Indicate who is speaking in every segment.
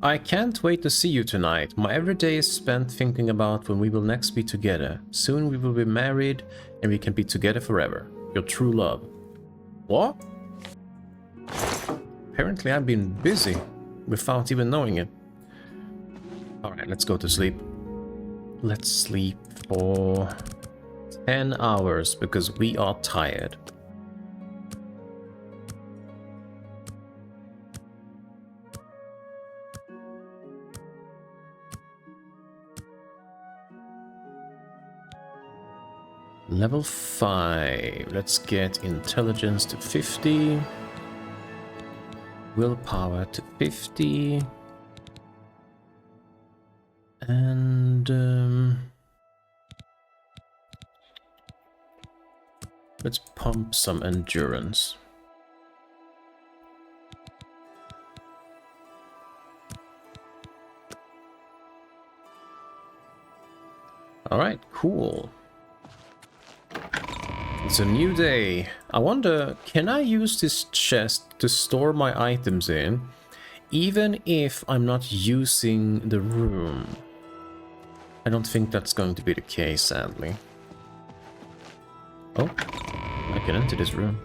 Speaker 1: I can't wait to see you tonight. My every day is spent thinking about when we will next be together. Soon we will be married and we can be together forever. Your true love. What? Apparently I've been busy without even knowing it. Alright, let's go to sleep. Let's sleep for 10 hours because we are tired. Level 5. Let's get intelligence to 50. Willpower to 50. And let's pump some endurance. All right, cool. It's a new day. I wonder, can I use this chest to store my items in, even if I'm not using the room? I don't think that's going to be the case, sadly. Oh, I can enter this room.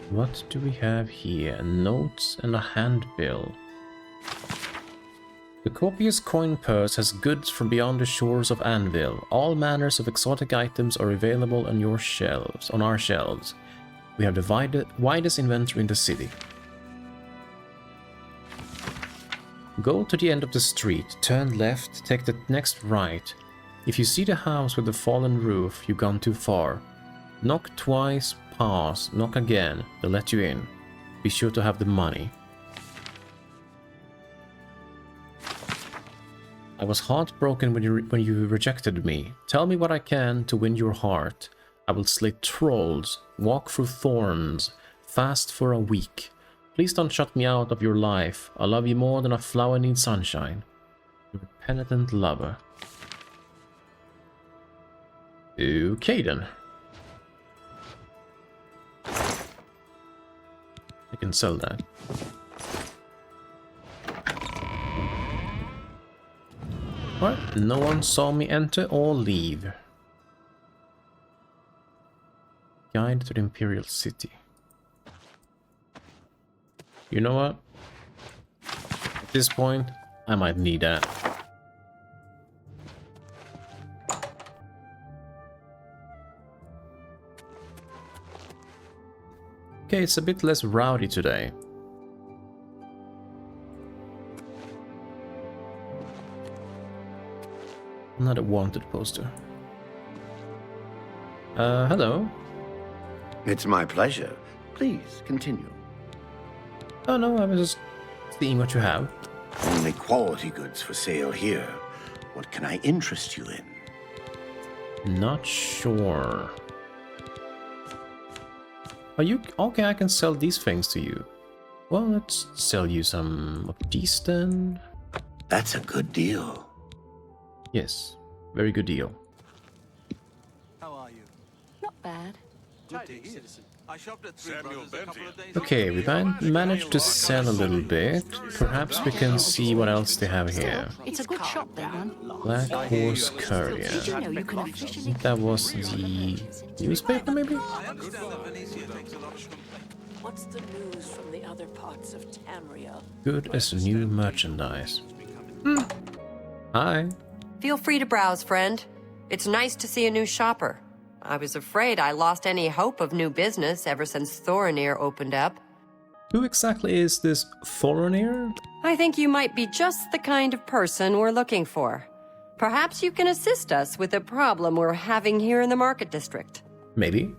Speaker 1: What do we have here? Notes and a handbill. The copious coin purse has goods from beyond the shores of Anvil. All manners of exotic items are available on your shelves, on our shelves. We have the widest inventory in the city. Go to the end of the street, turn left, take the next right. If you see the house with the fallen roof, you've gone too far. Knock twice, pass, knock again, they'll let you in. Be sure to have the money. I was heartbroken when you rejected me. Tell me what I can to win your heart. I will slay trolls, walk through thorns, fast for a week. Please don't shut me out of your life. I love you more than a flower needs sunshine. Your penitent lover. Okay then. I can sell that. What? No one saw me enter or leave. Guide to the Imperial City. You know what? At this point, I might need that. Okay, it's a bit less rowdy today. Not a wanted poster. Hello.
Speaker 2: It's my pleasure. Please, continue.
Speaker 1: Oh no, I was just seeing what you have.
Speaker 2: Only quality goods for sale here. What can I interest you in?
Speaker 1: Not sure. Are you... Okay, I can sell these things to you. Well, let's sell you some of these then.
Speaker 2: That's a good deal.
Speaker 1: Yes, very good deal.
Speaker 3: How are you?
Speaker 4: Not bad.
Speaker 3: Good to hear. I shopped at
Speaker 5: Samuel Benty.
Speaker 1: Okay, we managed to sell a little bit. Perhaps we can see what else they have here.
Speaker 4: It's a good shop, they run.
Speaker 1: Black Horse Courier.
Speaker 4: Did you know you can officially...
Speaker 1: That was the newspaper, maybe?
Speaker 3: I understand that Venetia takes a lot of complaints.
Speaker 6: What's the news from the other parts of Tamriel?
Speaker 1: Good as new merchandise. Hi.
Speaker 7: Feel free to browse, friend. It's nice to see a new shopper. I was afraid I lost any hope of new business ever since Thorinir opened up.
Speaker 1: Who exactly is this Thorinir?
Speaker 7: I think you might be just the kind of person we're looking for. Perhaps you can assist us with a problem we're having here in the Market District.
Speaker 1: Maybe.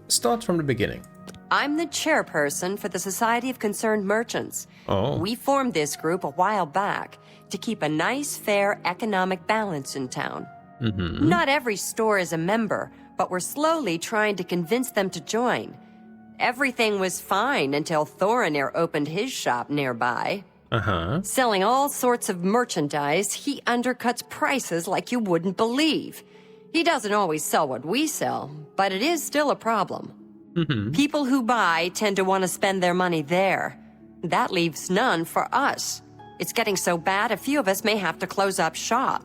Speaker 1: Start from the beginning.
Speaker 7: I'm the chairperson for the Society of Concerned Merchants.
Speaker 1: Oh.
Speaker 7: We formed this group a while back to keep a nice, fair economic balance in town. Not every store is a member, but we're slowly trying to convince them to join. Everything was fine until Thorinir opened his shop nearby. Selling all sorts of merchandise, he undercuts prices like you wouldn't believe. He doesn't always sell what we sell, but it is still a problem. People who buy tend to want to spend their money there. That leaves none for us. It's getting so bad, a few of us may have to close up shop.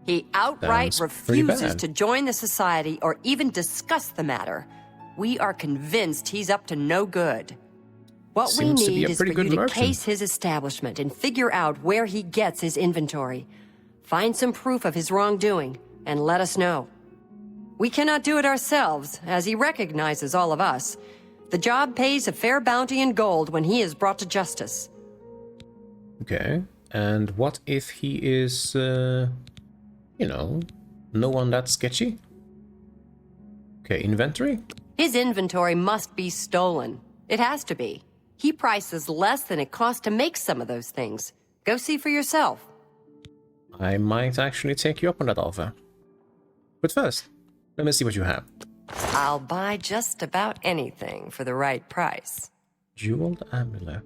Speaker 7: He outright
Speaker 1: Sounds pretty
Speaker 7: refuses
Speaker 1: bad.
Speaker 7: to join the society or even discuss the matter. We are convinced he's up to no good. What
Speaker 1: Seems
Speaker 7: we
Speaker 1: to be
Speaker 7: need
Speaker 1: a
Speaker 7: is for
Speaker 1: pretty
Speaker 7: you
Speaker 1: good
Speaker 7: to
Speaker 1: merchant.
Speaker 7: case his establishment and figure out where he gets his inventory. Find some proof of his wrongdoing and let us know. We cannot do it ourselves, as he recognizes all of us. The job pays a fair bounty in gold when he is brought to justice.
Speaker 1: Okay. And what if he is, you know, no one that sketchy? Okay, inventory?
Speaker 7: His inventory must be stolen. It has to be. He prices less than it costs to make some of those things. Go see for yourself.
Speaker 1: I might actually take you up on that offer. But first, let me see what you have.
Speaker 7: I'll buy just about anything for the right price.
Speaker 1: Jeweled amulet.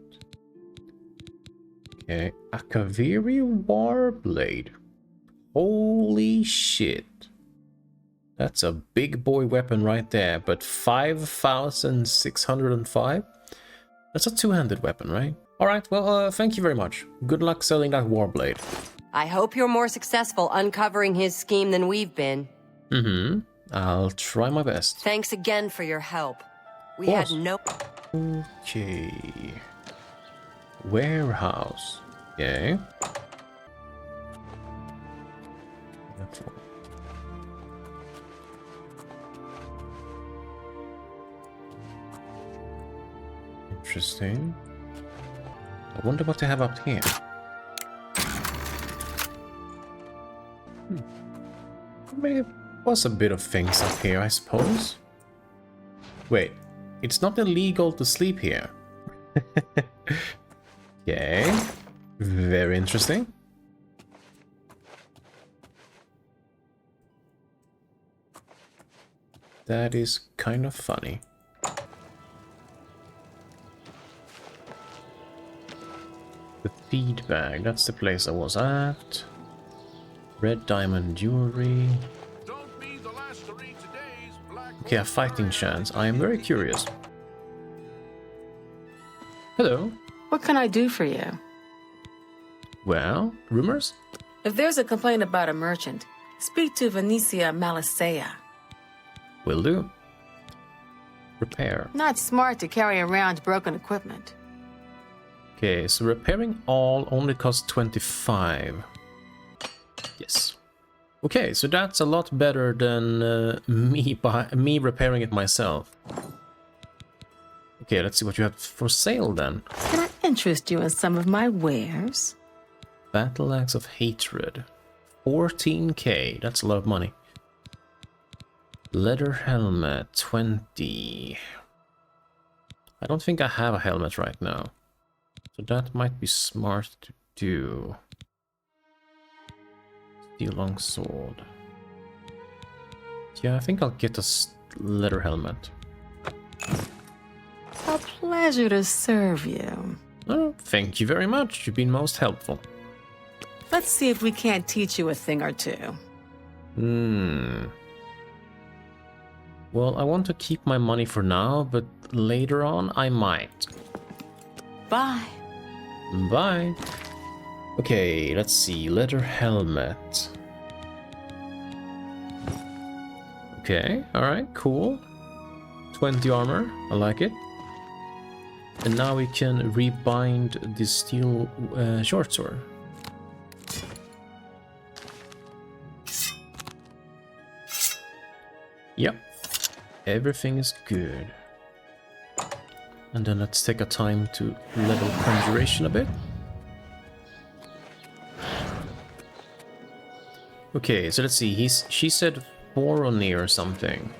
Speaker 1: Okay, 𝕱𝖑𝖈𝖎𝖆𝖑𝖘 war blade. Holy shit. That's a big boy weapon right there, but 5,605? That's a two-handed weapon, right? Alright, well, thank you very much. Good luck selling that war blade.
Speaker 7: I hope you're more successful uncovering his scheme than we've been.
Speaker 1: I'll try my best.
Speaker 7: Thanks again for your help. We
Speaker 1: course.
Speaker 7: had no...
Speaker 1: Okay. Warehouse. Okay. Interesting. I wonder what they have up here. There was a bit of things up here, I suppose. Wait, it's not illegal to sleep here. Okay, very interesting. That is kind of funny. The feed bag, that's the place I was at. Red diamond jewelry. Okay, a fighting chance. I am very curious. Hello.
Speaker 5: What can I do for you?
Speaker 1: Well, rumors?
Speaker 5: If there's a complaint about a merchant, speak to 𝕾𝖈𝖎𝖆𝖑𝖘.
Speaker 1: Will do. Repair.
Speaker 5: Not smart to carry around broken equipment.
Speaker 1: Okay, so repairing all only costs 25. Yes. Okay, so that's a lot better than me repairing it myself. Okay, let's see what you have for sale then.
Speaker 5: Can I interest you in some of my wares?
Speaker 1: Battle Axe of Hatred. 14k, that's a lot of money. Leather helmet, 20. I don't think I have a helmet right now. So that might be smart to do. Steel longsword. Yeah, I think I'll get a leather helmet.
Speaker 5: A pleasure to serve you.
Speaker 1: Oh, thank you very much. You've been most helpful.
Speaker 5: Let's see if we can't teach you a thing or two.
Speaker 1: Well, I want to keep my money for now, but later on I might.
Speaker 5: Bye.
Speaker 1: Bye. Okay, let's see. Leather helmet. Okay, alright, cool. 20 armor, I like it. And now we can rebind the steel short sword. Yep, everything is good. And then let's take a time to level conjuration a bit. Okay, so let's see. She said Borony or something.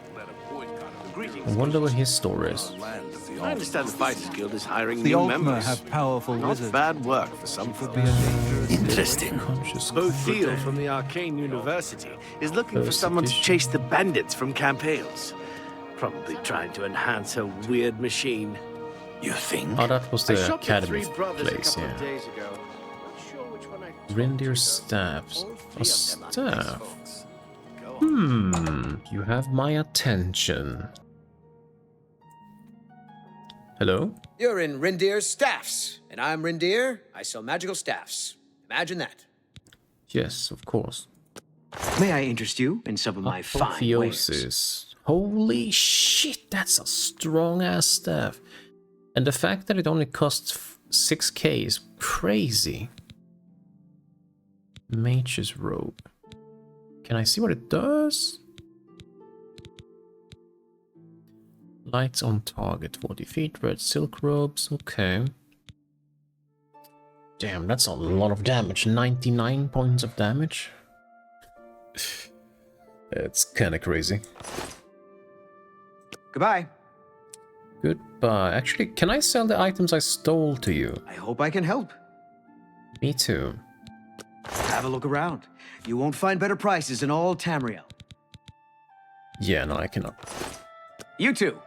Speaker 1: I wonder what his store is.
Speaker 8: I understand the Fighters Guild is hiring
Speaker 3: The
Speaker 8: new
Speaker 3: 𝕈𝖑𝖈𝖎𝖆𝖑𝖑 members
Speaker 8: members.
Speaker 3: have powerful
Speaker 8: Not
Speaker 3: wizards.
Speaker 8: bad work for some folk.
Speaker 2: Interesting.
Speaker 1: Conscious
Speaker 8: Bo Thiel from the Arcane University is looking for someone to chase the bandits from Camp Hales. Probably trying to enhance her weird machine.
Speaker 2: You think?
Speaker 1: Oh, that was
Speaker 8: I
Speaker 1: the
Speaker 8: shopped at
Speaker 1: academy
Speaker 8: Three Brothers
Speaker 1: place,
Speaker 8: a couple
Speaker 1: yeah.
Speaker 8: of days ago. Not sure which one I
Speaker 1: Reindeer staffs.
Speaker 8: All
Speaker 1: A
Speaker 8: three of them are nice
Speaker 1: staff.
Speaker 8: folks. Go
Speaker 1: You have my attention. Hello?
Speaker 9: You're in Rindir's staffs, and I'm Rindir. I sell magical staffs. Imagine that.
Speaker 1: Yes, of course.
Speaker 10: May I interest you in some of my fine wares?
Speaker 1: Apotheosis. Holy shit, that's a strong-ass staff. And the fact that it only costs 6k is crazy. Mage's robe. Can I see what it does? Lights on target, 40 feet, red silk robes, okay. Damn, that's a lot of damage, 99 points of damage. It's kinda crazy.
Speaker 10: Goodbye.
Speaker 1: Goodbye. Actually, can I sell the items I stole to you?
Speaker 10: I hope I can help.
Speaker 1: Me too.
Speaker 10: Have a look around. You won't find better prices in all Tamriel.
Speaker 1: Yeah, no, I cannot.
Speaker 10: You too.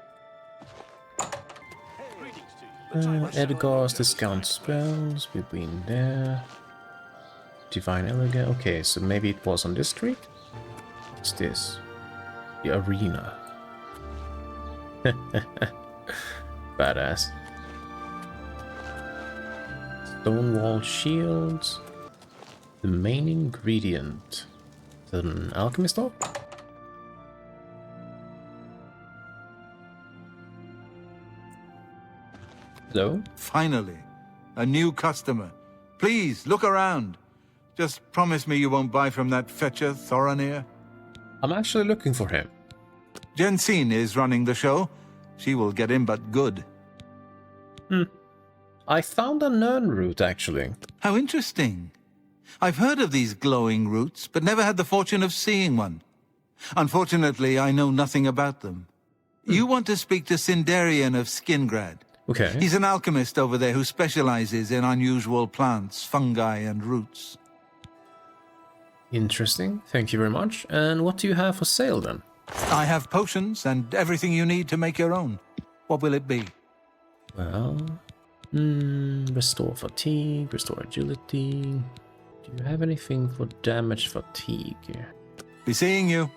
Speaker 1: Edgar's discount spells, we've been there. Divine Elegant, okay, so maybe it was on this street? What's this? The arena. Badass. Stonewall shields. The main ingredient. An alchemy store? Hello?
Speaker 11: Finally, a new customer. Please, look around. Just promise me you won't buy from that fetcher, 𝕱𝖈.
Speaker 1: I'm actually looking for him.
Speaker 11: Jensine is running the show. She will get in but good.
Speaker 1: I found a Nern route, actually.
Speaker 11: How interesting. I've heard of these glowing roots, but never had the fortune of seeing one. Unfortunately, I know nothing about them. You want to speak to Sindarian of Skingrad.
Speaker 1: Okay.
Speaker 11: He's an alchemist over there who specializes in unusual plants, fungi, and roots.
Speaker 1: Interesting. Thank you very much. And what do you have for sale, then?
Speaker 11: I have potions and everything you need to make your own. What will it be?
Speaker 1: Well, restore fatigue, restore agility. Do you have anything for damage fatigue?
Speaker 11: Be seeing you.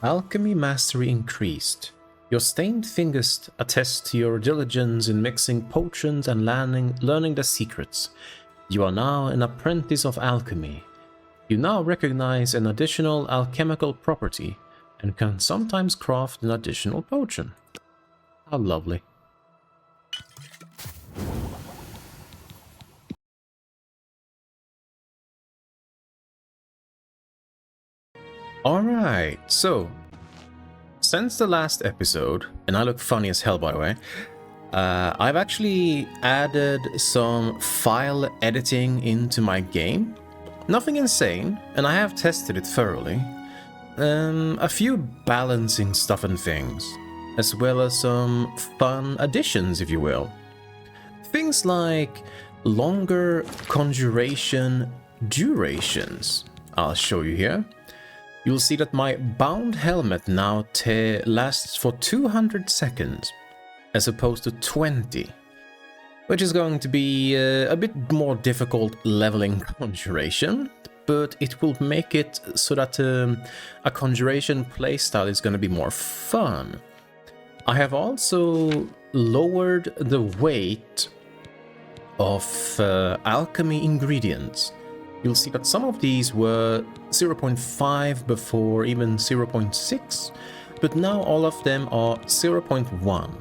Speaker 1: Alchemy mastery increased. Your stained fingers attest to your diligence in mixing potions and learning the secrets. You are now an apprentice of alchemy. You now recognize an additional alchemical property and can sometimes craft an additional potion. How lovely. Alright, so since the last episode, and I look funny as hell by the way, I've actually added some file editing into my game. Nothing insane, and I have tested it thoroughly. A few balancing stuff and things, as well as some fun additions, if you will. Things like longer conjuration durations. I'll show you here. You'll see that my bound helmet now lasts for 200 seconds, as opposed to 20, which is going to be a bit more difficult leveling conjuration, but it will make it so that a conjuration playstyle is going to be more fun. I have also lowered the weight of alchemy ingredients. You'll see that some of these were 0.5 before, even 0.6, but now all of them are 0.1.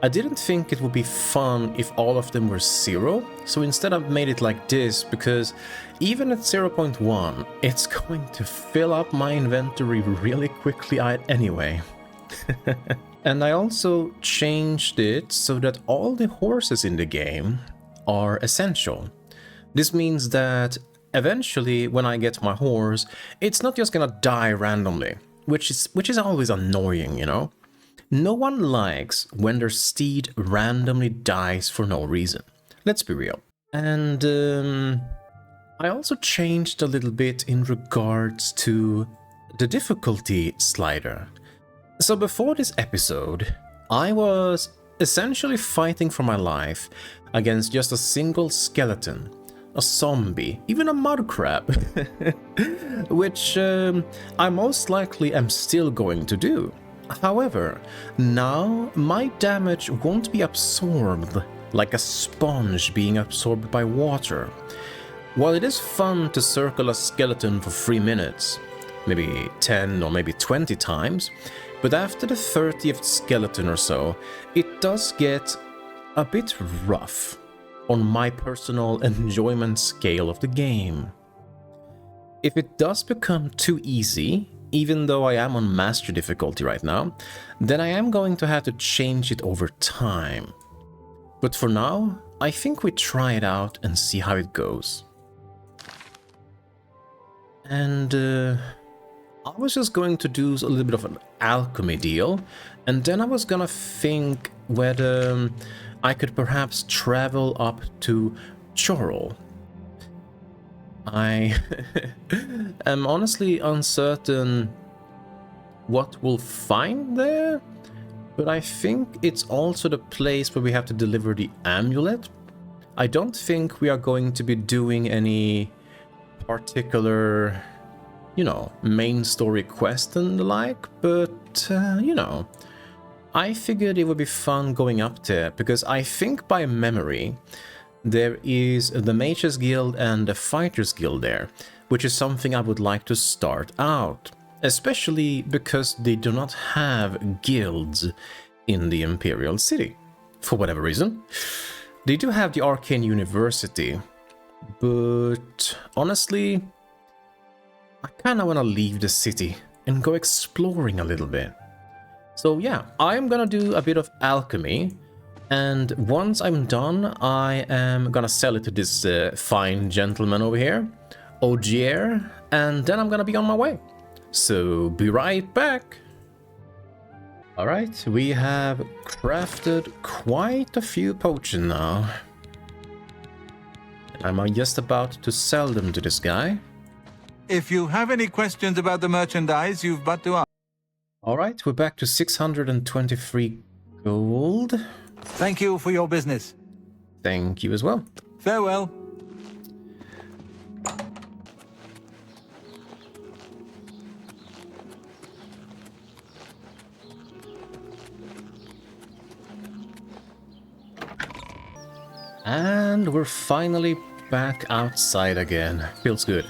Speaker 1: I didn't think it would be fun if all of them were 0, so instead I've made it like this, because even at 0.1, it's going to fill up my inventory really quickly anyway. And I also changed it so that all the horses in the game are essential. This means that eventually, when I get my horse, it's not just gonna die randomly, which is always annoying, you know? No one likes when their steed randomly dies for no reason. Let's be real. And I also changed a little bit in regards to the difficulty slider. So before this episode, I was essentially fighting for my life against just a single skeleton, a zombie, even a mud crab, which I most likely am still going to do. However, now my damage won't be absorbed like a sponge being absorbed by water. While it is fun to circle a skeleton for 3 minutes, maybe 10 or maybe 20 times, but after the 30th skeleton or so, it does get a bit rough on my personal enjoyment scale of the game. If it does become too easy, even though I am on master difficulty right now, then I am going to have to change it over time. But for now, I think we try it out and see how it goes. And I was just going to do a little bit of an alchemy deal, and then I was gonna think whether I could perhaps travel up to 𝕱𝖔𝖈. I am honestly uncertain what we'll find there, but I think it's also the place where we have to deliver the amulet. I don't think we are going to be doing any particular, you know, main story quest and the like, but, you know, I figured it would be fun going up there, because I think by memory there is the Mages Guild and the Fighters Guild there, which is something I would like to start out, especially because they do not have guilds in the Imperial City, for whatever reason. They do have the Arcane University, but honestly, I kinda wanna leave the city and go exploring a little bit. So yeah, I'm gonna do a bit of alchemy, and once I'm done, I am gonna sell it to this fine gentleman over here, 𝕱𝖈𝖆, and then I'm gonna be on my way. So be right back. Alright, we have crafted quite a few potions now. I'm just about to sell them to this guy.
Speaker 11: If you have any questions about the merchandise, you've but to ask.
Speaker 1: Alright, we're back to 623 gold.
Speaker 11: Thank you for your business.
Speaker 1: Thank you as well.
Speaker 11: Farewell.
Speaker 1: And we're finally back outside again. Feels good.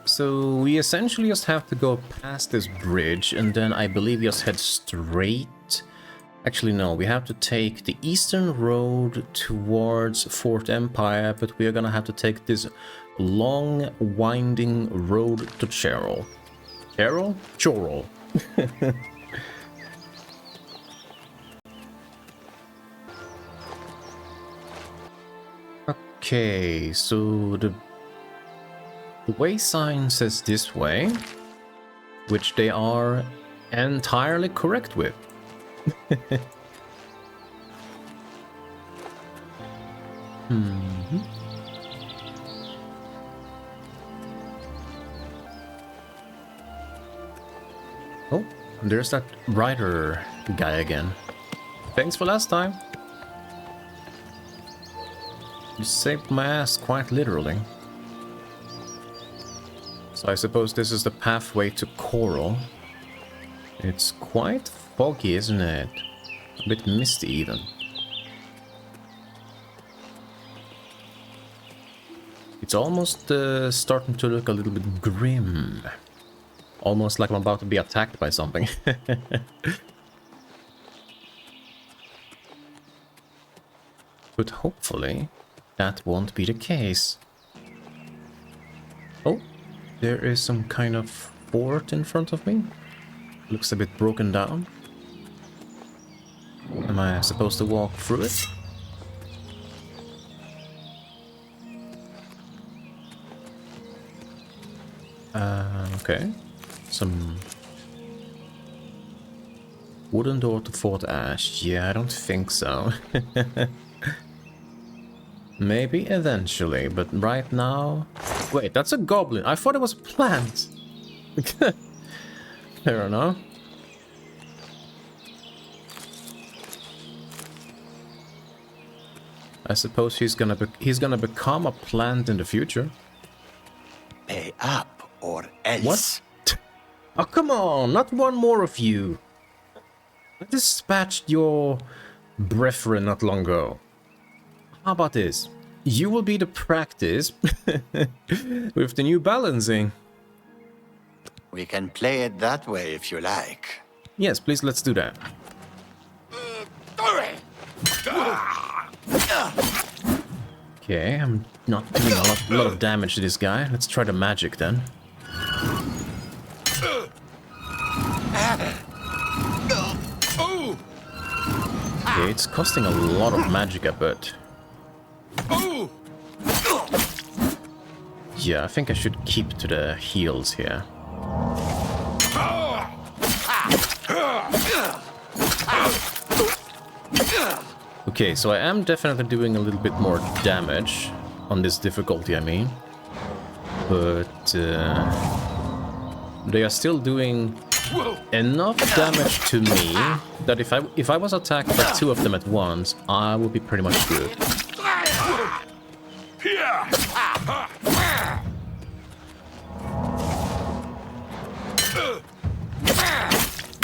Speaker 1: So we essentially just have to go past this bridge, and then I believe just head straight. Actually, no, we have to take the eastern road towards Fort Empire, but we are gonna have to take this long, winding road to 𝕱𝖈𝖆. 𝕱𝖈𝖆? Okay, so the way sign says this way, which they are entirely correct with. Oh, there's that rider guy again. Thanks for last time. You saved my ass quite literally. So I suppose this is the pathway to Coral. It's quite foggy, isn't it? A bit misty even. It's almost starting to look a little bit grim. Almost like I'm about to be attacked by something. But hopefully that won't be the case. Oh, there is some kind of fort in front of me. Looks a bit broken down. Am I supposed to walk through it? Okay. Some wooden door to Fort Ash. Yeah, I don't think so. Maybe eventually, but right now... Wait, that's a goblin. I thought it was a plant. Fair enough. I suppose he's gonna become a plant in the future.
Speaker 2: Pay up, or else.
Speaker 1: What? Oh, come on! Not one more of you! I dispatched your brethren not long ago. How about this? You will be the practice with the new balancing.
Speaker 2: We can play it that way if you like.
Speaker 1: Yes, please, let's do that. Okay, I'm not doing a lot of damage to this guy. Let's try the magic then. Okay, it's costing a lot of magic, I bet. Yeah, I think I should keep to the heals here. Okay, so I am definitely doing a little bit more damage on this difficulty, I mean. But they are still doing enough damage to me that if I was attacked by two of them at once, I would be pretty much screwed.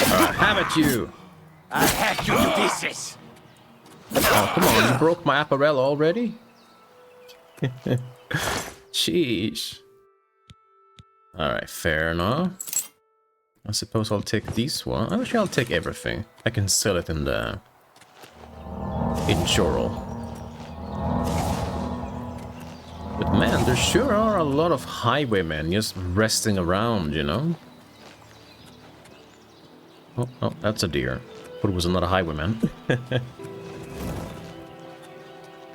Speaker 1: Alright, have at you!
Speaker 2: I'll hack you to pieces!
Speaker 1: Oh, come on, you broke my apparel already? Sheesh. Alright, fair enough. I suppose I'll take these one. Actually, I'll take everything. I can sell it in the... in Jorel. But man, there sure are a lot of highwaymen just resting around, you know? Oh, that's a deer. But it was another highwayman.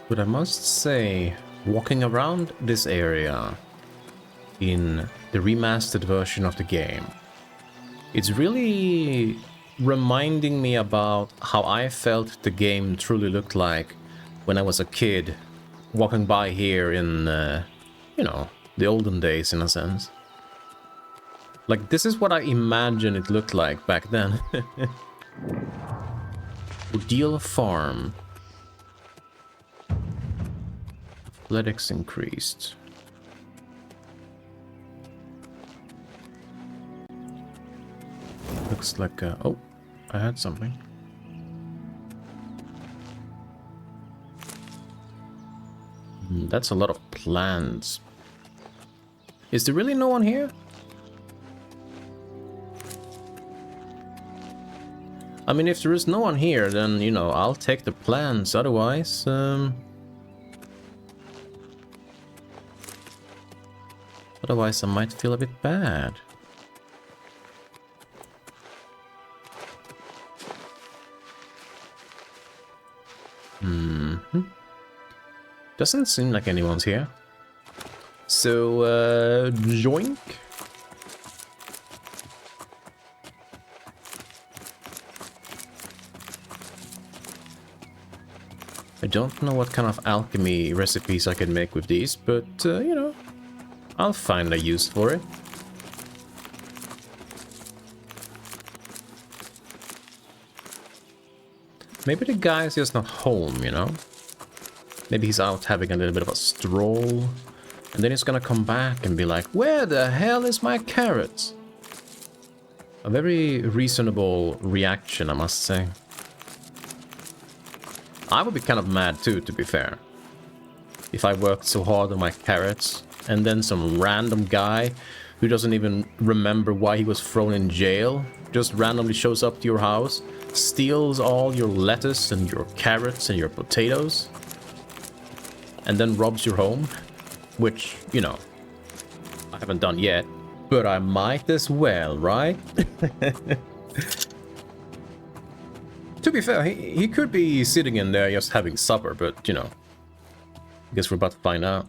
Speaker 1: But I must say, walking around this area in the remastered version of the game, it's really reminding me about how I felt the game truly looked like when I was a kid, walking by here in, you know, the olden days in a sense. Like, this is what I imagine it looked like back then. Udil Farm. Athletics increased. Looks like oh, I had something. That's a lot of plants. Is there really no one here? I mean, if there is no one here, then, you know, I'll take the plants. Otherwise, otherwise I might feel a bit bad. Doesn't seem like anyone's here. So, joink. I don't know what kind of alchemy recipes I can make with these, but, you know, I'll find a use for it. Maybe the guy's just not home, you know? Maybe he's out having a little bit of a stroll, and then he's gonna come back and be like, where the hell is my carrots? A very reasonable reaction, I must say. I would be kind of mad too, to be fair. If I worked so hard on my carrots, and then some random guy who doesn't even remember why he was thrown in jail just randomly shows up to your house, steals all your lettuce and your carrots and your potatoes. and then robs your home, which, you know, I haven't done yet, but I might as well, right? To be fair, he could be sitting in there just having supper, but, you know, I guess we're about to find out.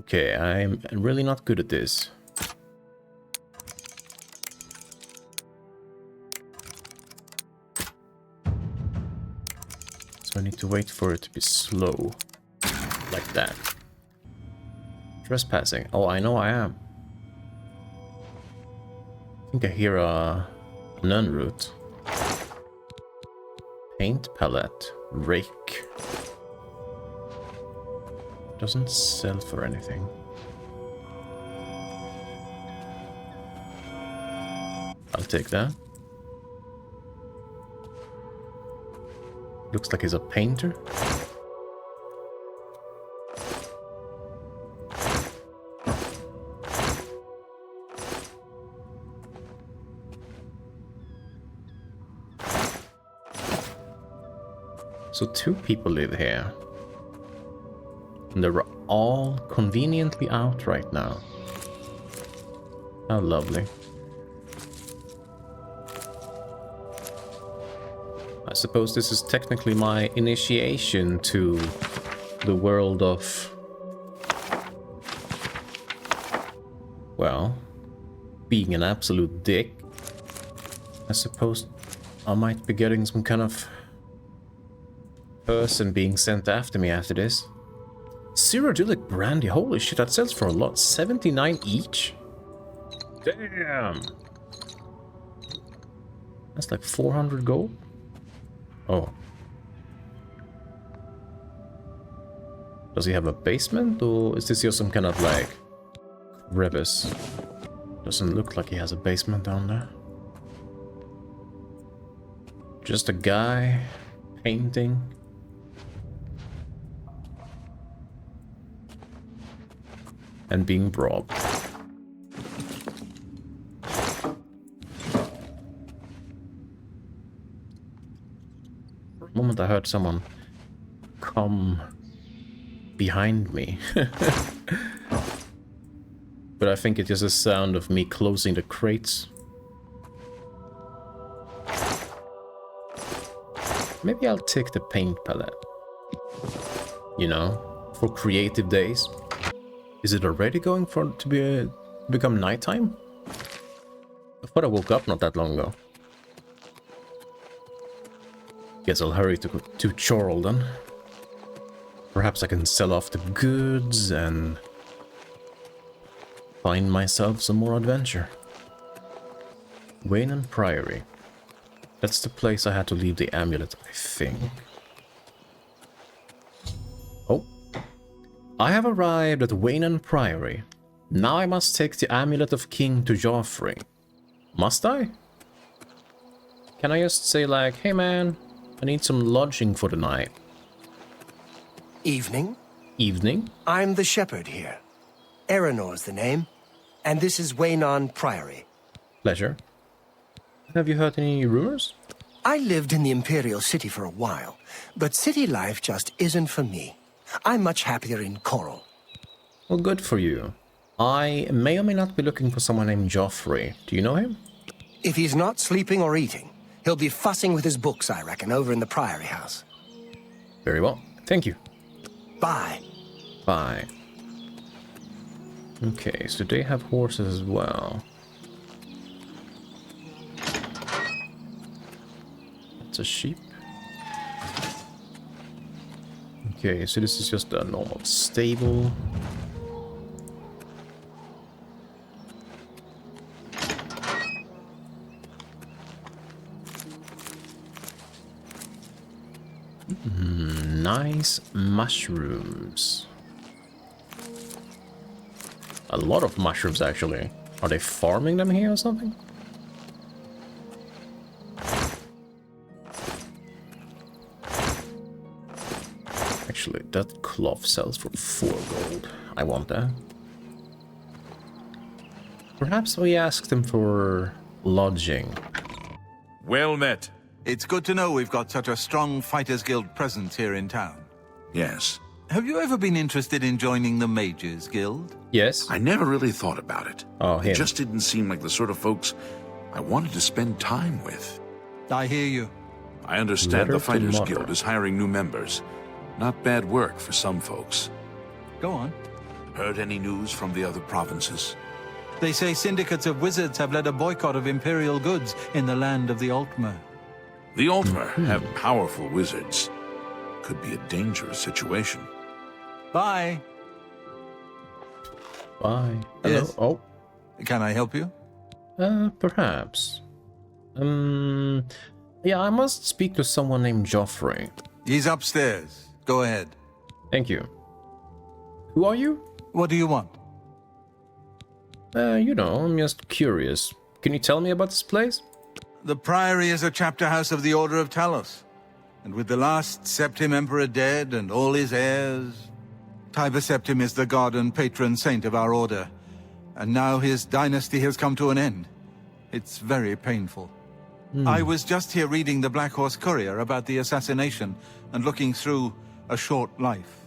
Speaker 1: Okay, I'm really not good at this. So I need to wait for it to be slow. Like that. Trespassing. Oh, I know I am. I think I hear a nun root. Paint palette. Rake. Doesn't sell for anything. I'll take that. Looks like he's a painter. So 2 people live here. And they're all conveniently out right now. How lovely. I suppose this is technically my initiation to the world of... well, being an absolute dick. I suppose I might be getting some kind of person being sent after me after this. Cyrodiilic brandy, holy shit, that sells for a lot. 79 each? Damn! That's like 400 gold? Oh. Does he have a basement, or is this just some kind of like crevice? Doesn't look like he has a basement down there. Just a guy painting. And being robbed. For a moment I heard someone come behind me. But I think it's just a sound of me closing the crates. Maybe I'll take the paint palette. You know, for creative days. Is it already going to become nighttime? I thought I woke up not that long ago. Guess I'll hurry to Chorrol then. Perhaps I can sell off the goods and find myself some more adventure. Wayne Priory. That's the place I had to leave the amulet, I think. Oh. I have arrived at Wayne Priory. Now I must take the amulet of King to Joffrey. Must I? Can I just say like, hey man, I need some lodging for the night.
Speaker 12: Evening.
Speaker 1: Evening?
Speaker 12: I'm the shepherd here. Eranor's the name. And this is Wayne Priory.
Speaker 1: Pleasure. Have you heard any rumors?
Speaker 12: I lived in the Imperial City for a while, but city life just isn't for me. I'm much happier in Chorrol.
Speaker 1: Well, good for you. I may or may not be looking for someone named Joffrey. Do you know him?
Speaker 12: If he's not sleeping or eating, he'll be fussing with his books, I reckon, over in the Priory House.
Speaker 1: Very well. Thank you.
Speaker 12: Bye.
Speaker 1: Bye. Okay, so they have horses as well. That's a sheep. Okay, so this is just a normal stable. Nice mushrooms. A lot of mushrooms, actually. Are they farming them here or something? Actually, that cloth sells for 4 gold. I want that. Perhaps we ask them for lodging.
Speaker 13: Well met.
Speaker 11: It's good to know we've got such a strong Fighters Guild presence here in town.
Speaker 13: Yes.
Speaker 11: Have you ever been interested in joining the Mages Guild?
Speaker 1: Yes.
Speaker 13: I never really thought about it.
Speaker 1: Oh, him.
Speaker 13: It just didn't seem like the sort of folks I wanted to spend time with.
Speaker 11: I hear you.
Speaker 13: I understand
Speaker 1: Letter
Speaker 13: the
Speaker 1: to
Speaker 13: Fighters
Speaker 1: Mother.
Speaker 13: Guild is hiring new members. Not bad work for some folks.
Speaker 11: Go on.
Speaker 13: Heard any news from the other provinces?
Speaker 11: They say syndicates of wizards have led a boycott of imperial goods in the land of the 𝕱𝖒𝖈.
Speaker 13: The 𝕱𝖒𝖈 have powerful wizards. Could be a dangerous situation.
Speaker 11: Bye.
Speaker 1: Bye. Hello.
Speaker 11: Yes.
Speaker 1: Oh.
Speaker 11: Can I help you?
Speaker 1: Perhaps. Yeah, I must speak to someone named Joffrey.
Speaker 11: He's upstairs. Go ahead.
Speaker 1: Thank you. Who are you?
Speaker 11: What do you want?
Speaker 1: You know, I'm just curious. Can you tell me about this place?
Speaker 11: The Priory is a chapter house of the Order of Talos. And with the last Septim Emperor dead and all his heirs, Tiber Septim is the god and patron saint of our order. And now his dynasty has come to an end. It's very painful. I was just here reading the Black Horse Courier about the assassination and looking through A Short Life.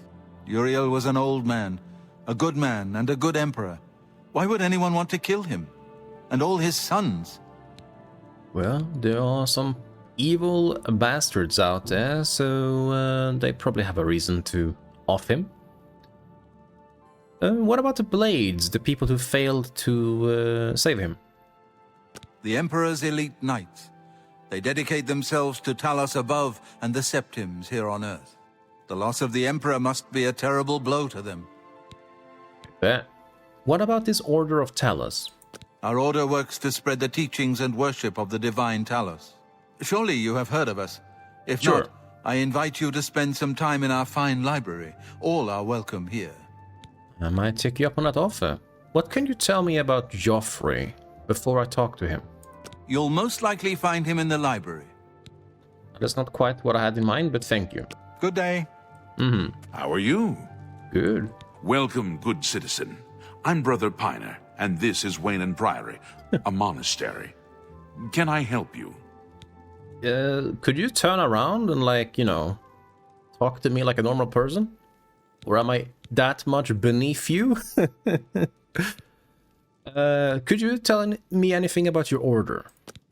Speaker 11: Uriel was an old man, a good man and a good emperor. Why would anyone want to kill him? And all his sons?
Speaker 1: Well, there are some evil bastards out there, so they probably have a reason to off him. What about the Blades, the people who failed to save him?
Speaker 11: The Emperor's elite knights. They dedicate themselves to Talos above and the Septims here on Earth. The loss of the Emperor must be a terrible blow to them.
Speaker 1: Bet. What about this Order of Talos?
Speaker 11: Our order works to spread the teachings and worship of the divine Talos. Surely you have heard of us. If
Speaker 1: Sure.
Speaker 11: not, I invite you to spend some time in our fine library. All are welcome here.
Speaker 1: I might take you up on that offer. What can you tell me about Joffrey before I talk to him?
Speaker 11: You'll most likely find him in the library.
Speaker 1: That's not quite what I had in mind, but thank you.
Speaker 11: Good day.
Speaker 13: How are you?
Speaker 1: Good.
Speaker 13: Welcome, good citizen. I'm Brother Piner, and this is Wayne Priory, a monastery. Can I help you?
Speaker 1: Could you turn around and, like, you know, talk to me like a normal person? Or am I that much beneath you? Could you tell me anything about your order?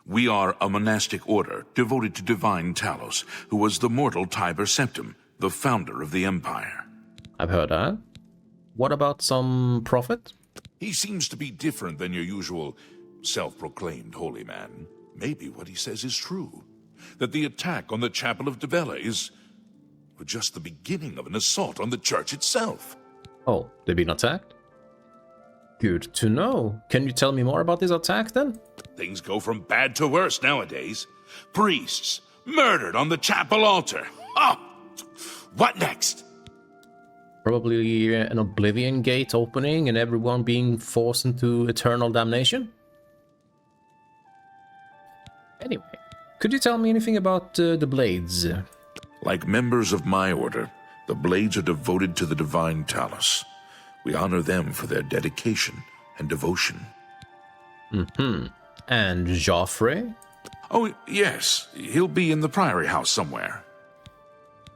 Speaker 13: We are a monastic order devoted to divine Talos, who was the mortal Tiber Septim, the founder of the Empire.
Speaker 1: I've heard that. What about some prophet?
Speaker 13: He seems to be different than your usual self-proclaimed holy man. Maybe what he says is true. That the attack on the Chapel of Dibella is just the beginning of an assault on the church itself.
Speaker 1: Oh, they've been attacked? Good to know. Can you tell me more about this attack then?
Speaker 13: Things go from bad to worse nowadays. Priests murdered on the chapel altar. Oh, what next?
Speaker 1: Probably an Oblivion gate opening and everyone being forced into eternal damnation? Anyway, could you tell me anything about the Blades?
Speaker 13: Like members of my order, the Blades are devoted to the divine Talos. We honor them for their dedication and devotion.
Speaker 1: And Joffrey?
Speaker 13: Oh, yes. He'll be in the Priory House somewhere.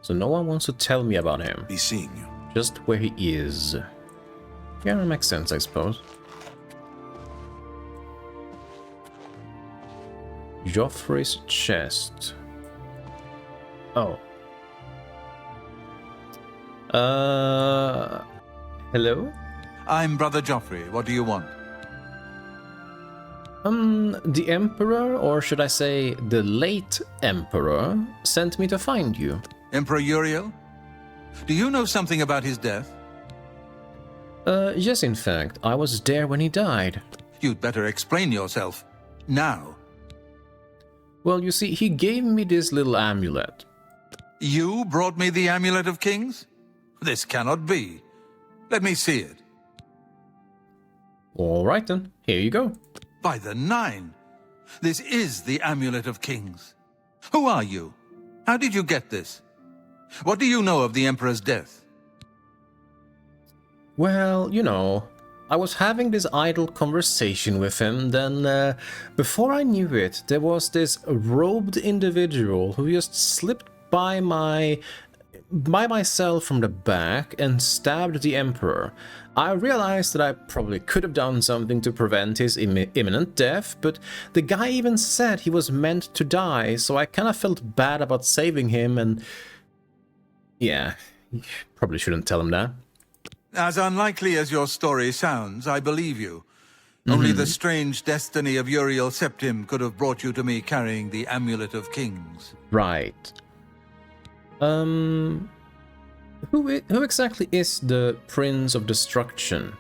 Speaker 1: So no one wants to tell me about him.
Speaker 13: Be seeing you.
Speaker 1: Just where he is. Yeah, that makes sense, I suppose. Joffrey's chest. Oh. Hello?
Speaker 11: I'm Brother Joffrey. What do you want?
Speaker 1: The Emperor, or should I say the late Emperor, sent me to find you.
Speaker 11: Emperor Uriel? Do you know something about his death?
Speaker 1: Yes, in fact. I was there when he died.
Speaker 11: You'd better explain yourself. Now.
Speaker 1: Well, you see, he gave me this little amulet.
Speaker 11: You brought me the Amulet of Kings? This cannot be. Let me see it.
Speaker 1: All right then, here you go.
Speaker 11: By the Nine! This is the Amulet of Kings. Who are you? How did you get this? What do you know of the Emperor's death?
Speaker 1: Well, you know, I was having this idle conversation with him, then before I knew it, there was this robed individual who just slipped by myself from the back and stabbed the Emperor. I realized that I probably could have done something to prevent his imminent death, but the guy even said he was meant to die, so I kind of felt bad about saving him, and yeah, probably shouldn't tell him that.
Speaker 11: As unlikely as your story sounds, I believe you. Only the strange destiny of 𝕈𝖈𝖎𝖆𝖑𝖘 could have brought you to me carrying the Amulet of Kings.
Speaker 1: Right. Who exactly is the Prince of Destruction?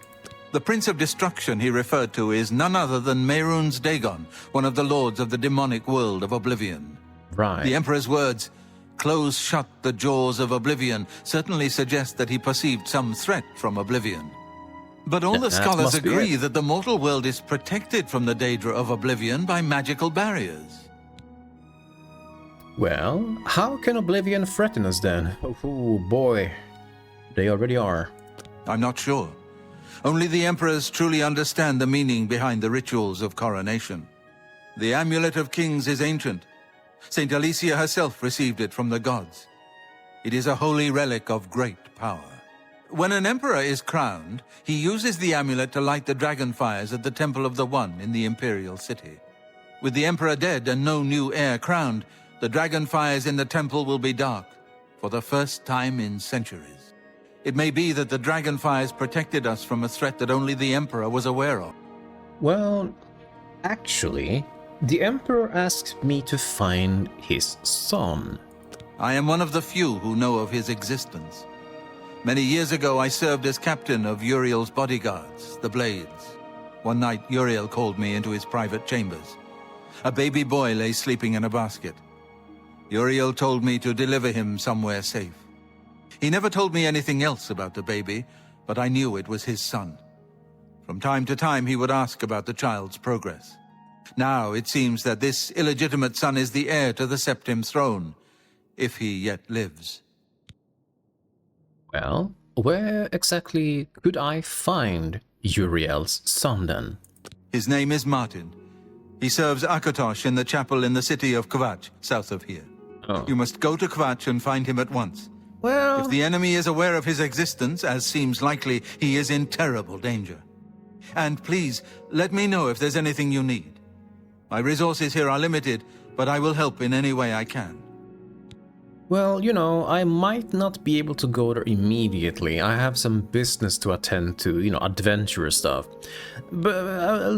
Speaker 11: The Prince of Destruction he referred to is none other than 𝕈𝖈𝖎𝖑𝖘, one of the lords of the demonic world of Oblivion.
Speaker 1: Right.
Speaker 11: The Emperor's words, "Close shut the jaws of Oblivion," certainly suggest that he perceived some threat from Oblivion. But all the scholars agree that the mortal world is protected from the daedra of Oblivion by magical barriers.
Speaker 1: Well, how can Oblivion threaten us then? Oh boy, they already are.
Speaker 11: I'm not sure. Only the emperors truly understand the meaning behind the rituals of coronation. The Amulet of Kings is ancient. St. Alicia herself received it from the gods. It is a holy relic of great power. When an emperor is crowned, he uses the amulet to light the dragon fires at the Temple of the One in the imperial city. With the emperor dead and no new heir crowned, the dragon fires in the temple will be dark, for the first time in centuries. It may be that the dragon fires protected us from a threat that only the emperor was aware of.
Speaker 1: Well, actually, the Emperor asked me to find his son.
Speaker 11: I am one of the few who know of his existence. Many years ago, I served as captain of Uriel's bodyguards, the Blades. One night, Uriel called me into his private chambers. A baby boy lay sleeping in a basket. Uriel told me to deliver him somewhere safe. He never told me anything else about the baby, but I knew it was his son. From time to time, he would ask about the child's progress. Now it seems that this illegitimate son is the heir to the Septim throne, if he yet lives.
Speaker 1: Well, where exactly could I find Uriel's son then?
Speaker 11: His name is Martin. He serves 𝕬𝖑𝖘 in the chapel in the city of 𝕬𝖑, south of here.
Speaker 1: Oh.
Speaker 11: You must go to 𝕬𝖑 and find him at once.
Speaker 1: Well,
Speaker 11: if the enemy is aware of his existence, as seems likely, he is in terrible danger. And please, let me know if there's anything you need. My resources here are limited, but I will help in any way I can.
Speaker 1: well, you know, I might not be able to go there immediately. I have some business to attend to, you know, adventurous stuff. But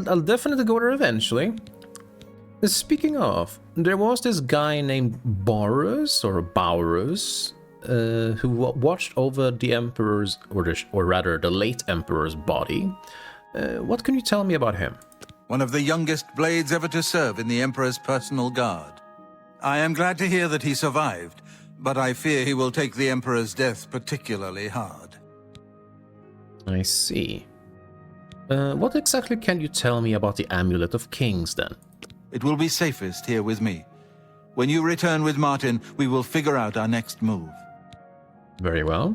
Speaker 1: I'll definitely go there eventually. Speaking of, there was this guy named Baurus, who watched over the Emperor's, or rather the late Emperor's body. What can you tell me about him?
Speaker 11: One of the youngest blades ever to serve in the Emperor's personal guard. I am glad to hear that he survived, but I fear he will take the Emperor's death particularly hard.
Speaker 1: I see. What exactly can you tell me about the Amulet of Kings, then?
Speaker 11: It will be safest here with me. When you return with Martin, we will figure out our next move.
Speaker 1: Very well.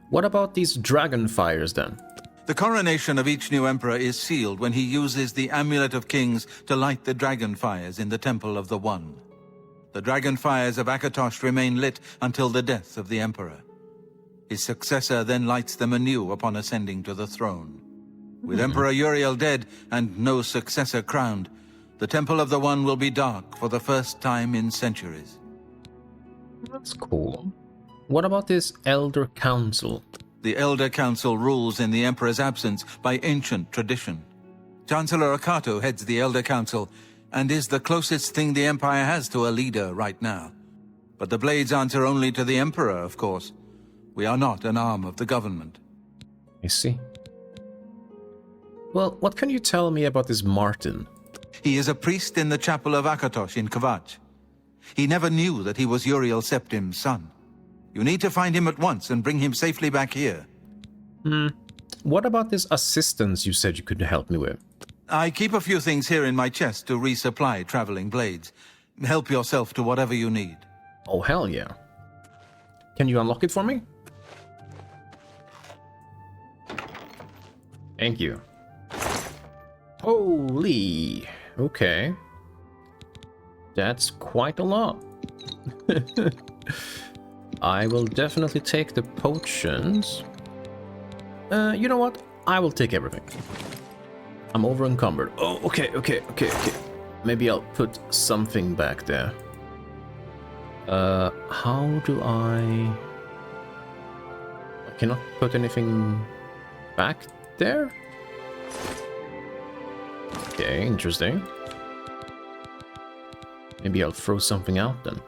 Speaker 1: What about these dragon fires, then?
Speaker 11: The coronation of each new emperor is sealed when he uses the Amulet of Kings to light the dragon fires in the Temple of the One. The dragon fires of 𝕬𝖑𝖘 remain lit until the death of the emperor. His successor then lights them anew upon ascending to the throne. With Emperor Uriel dead and no successor crowned, the Temple of the One will be dark for the first time in centuries.
Speaker 1: That's cool. What about this Elder Council?
Speaker 11: The Elder Council rules in the Emperor's absence by ancient tradition. Chancellor 𝕬𝖑𝖘 heads the Elder Council and is the closest thing the Empire has to a leader right now. But the Blades answer only to the Emperor, of course. We are not an arm of the government.
Speaker 1: I see. Well, what can you tell me about this Martin?
Speaker 11: He is a priest in the chapel of 𝕬𝖑𝖘 in 𝕬𝖑. He never knew that he was 𝕈𝖈𝖎𝖃𝖃's son. You need to find him at once and bring him safely back here.
Speaker 1: What about this assistance you said you could help me with?
Speaker 11: I keep a few things here in my chest to resupply traveling blades. Help yourself to whatever you need.
Speaker 1: Oh, hell yeah. Can you unlock it for me? Thank you. Holy. Okay. That's quite a lot. I will definitely take the potions. You know what? I will take everything. I'm over encumbered. Oh, okay. Maybe I'll put something back there. How do I cannot put anything back there? Okay, interesting. Maybe I'll throw something out then.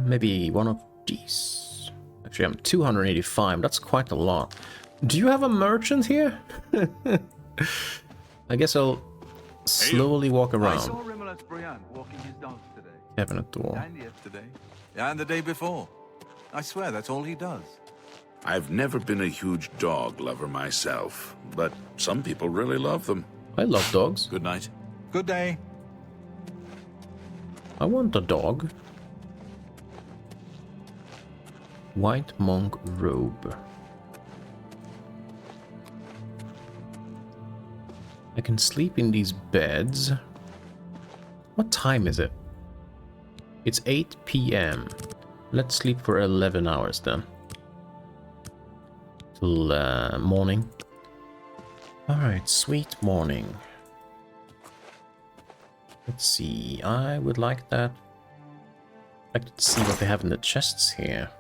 Speaker 1: Maybe one of these. Actually, I'm 285. That's quite a lot. Do you have a merchant here? I guess I'll slowly walk around.
Speaker 14: I saw 𝕱𝖈𝖎𝖆𝖑𝖘 walking his dogs today.
Speaker 1: Cabinet door.
Speaker 14: And yesterday. And the day before. I swear that's all he does.
Speaker 13: I've never been a huge dog lover myself, but some people really love them.
Speaker 1: I love dogs.
Speaker 14: Good night. Good day.
Speaker 1: I want a dog. White monk robe. I can sleep in these beds. What time is it? It's 8 p.m. Let's sleep for 11 hours then. Till morning. Alright, sweet morning. Let's see, I would like that. I'd like to see what they have in the chests here.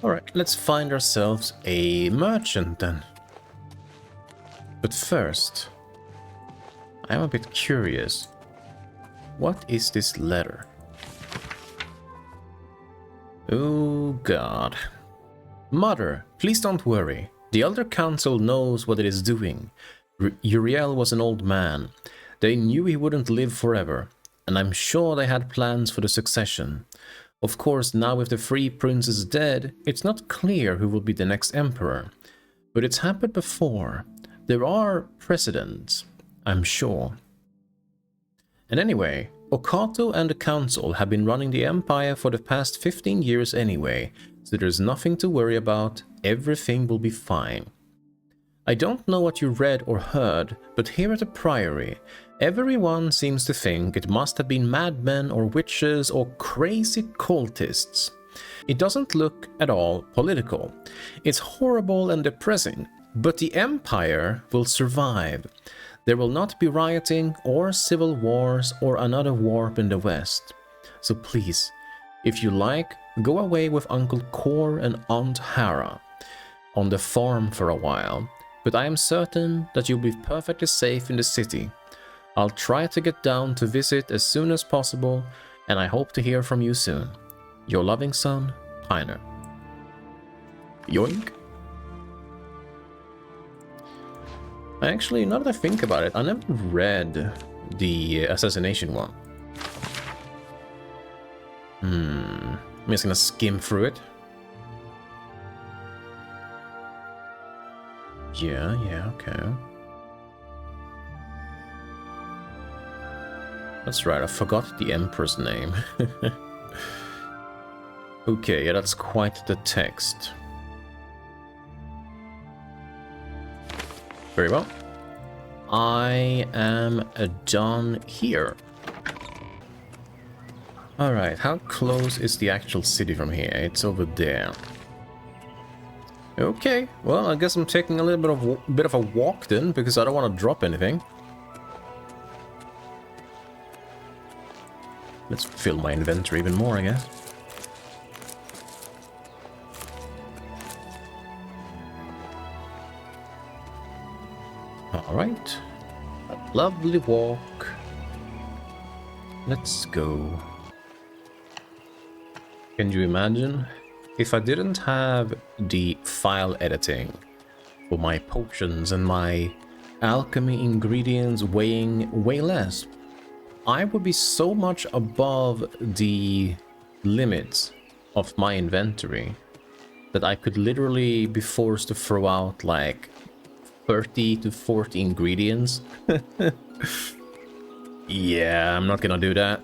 Speaker 1: Alright, let's find ourselves a merchant then. But first, I'm a bit curious. What is this letter? Oh god. Mother, please don't worry. The Elder Council knows what it is doing. Uriel was an old man. They knew he wouldn't live forever, and I'm sure they had plans for the succession. Of course, now with the three princes dead, it's not clear who will be the next emperor. But it's happened before. There are precedents, I'm sure. And anyway, Okato and the council have been running the empire for the past 15 years anyway, so there's nothing to worry about, everything will be fine. I don't know what you read or heard, but here at the Priory, everyone seems to think it must have been madmen or witches or crazy cultists. It doesn't look at all political. It's horrible and depressing, but the empire will survive. There will not be rioting or civil wars or another war in the West. So please, if you like, go away with Uncle Kor and Aunt Hara on the farm for a while, but I am certain that you'll be perfectly safe in the city. I'll try to get down to visit as soon as possible, and I hope to hear from you soon. Your loving son, Piner. Yoink. Actually, now that I think about it, I never read the assassination one. I'm just gonna skim through it. Yeah, okay. That's right, I forgot the Emperor's name. Okay, yeah, that's quite the text. Very well. I am done here. Alright, how close is the actual city from here? It's over there. Okay, well, I guess I'm taking a little bit of a walk then, because I don't want to drop anything. Let's fill my inventory even more, I guess. Alright. A lovely walk. Let's go. Can you imagine? If I didn't have the file editing for my potions and my alchemy ingredients weighing way less, I would be so much above the limits of my inventory that I could literally be forced to throw out like 30 to 40 ingredients. Yeah, I'm not gonna do that.